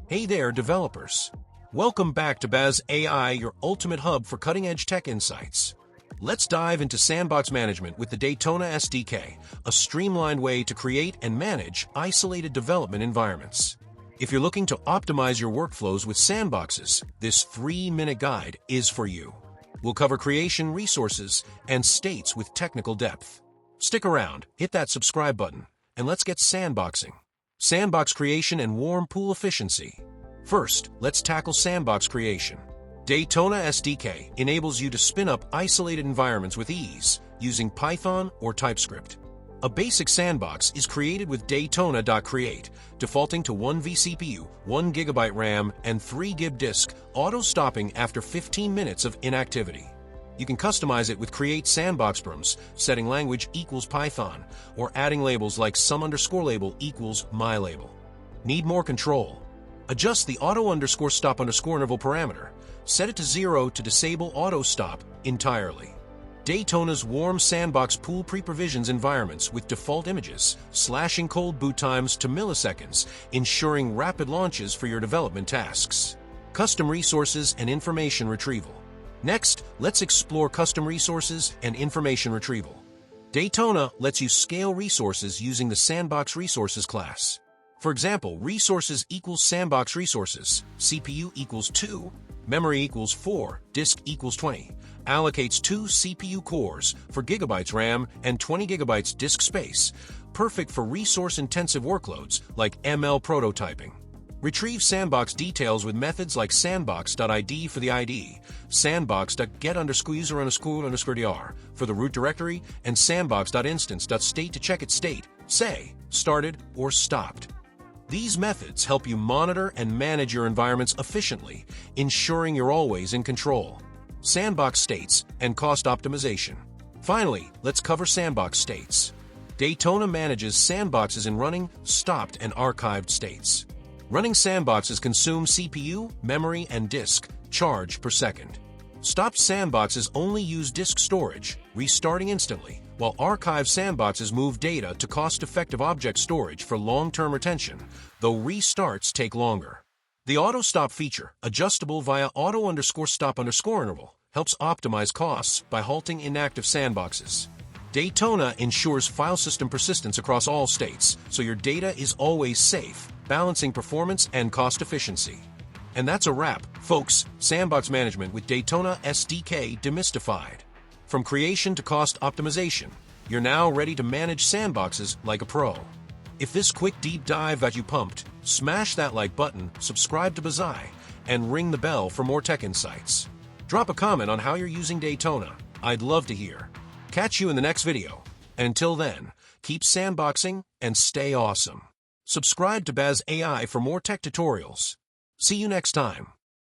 Hey there, developers. Welcome back to Baz AI, your ultimate hub for cutting-edge tech insights. Let's dive into Sandbox Management with the Daytona SDK, a streamlined way to create and manage isolated development environments. If you're looking to optimize your workflows with sandboxes, this 3-minute guide is for you. We'll cover creation, resources, and states with technical depth. Stick around, hit that subscribe button, and let's get sandboxing. Sandbox creation and warm pool efficiency. First, let's tackle sandbox creation. Daytona SDK enables you to spin up isolated environments with ease using Python or TypeScript. A basic sandbox is created with Daytona.create, defaulting to 1 vCPU, 1 GB RAM, and 3 GB disk, auto-stopping after 15 minutes of inactivity. You can customize it with Create Sandbox Params, setting language equals Python, or adding labels like some_label equals my_label. Need more control? Adjust the auto_stop_interval parameter. Set it to 0 to disable auto-stop entirely. Daytona's warm sandbox pool pre-provisions environments with default images, slashing cold boot times to milliseconds, ensuring rapid launches for your development tasks. Custom resources and information retrieval. Next, let's explore custom resources and information retrieval. Daytona lets you scale resources using the Sandbox Resources class. For example, resources equals sandbox resources, CPU equals 2, memory equals 4, disk equals 20, allocates 2 CPU cores for gigabytes RAM and 20 gigabytes disk space, perfect for resource-intensive workloads like ML prototyping. Retrieve sandbox details with methods like sandbox.id for the ID, sandbox.get_user_dr for the root directory, and sandbox.instance.state to check its state, say, started or stopped. These methods help you monitor and manage your environments efficiently, ensuring you're always in control. Sandbox states and cost optimization. Finally, let's cover sandbox states. Daytona manages sandboxes in running, stopped, and archived states. Running sandboxes consume CPU, memory, and disk charge per second. Stopped sandboxes only use disk storage, restarting instantly, while archived sandboxes move data to cost-effective object storage for long-term retention, though restarts take longer. The auto-stop feature, adjustable via auto_stop_interval, helps optimize costs by halting inactive sandboxes. Daytona ensures file system persistence across all states, so your data is always safe, balancing performance and cost efficiency. And that's a wrap, folks. Sandbox Management with Daytona SDK demystified. From creation to cost optimization, you're now ready to manage sandboxes like a pro. If this quick deep dive got you pumped, smash that like button, subscribe to Bazai, and ring the bell for more tech insights. Drop a comment on how you're using Daytona. I'd love to hear. Catch you in the next video. And until then, keep sandboxing and stay awesome. Subscribe to Baz AI for more tech tutorials. See you next time.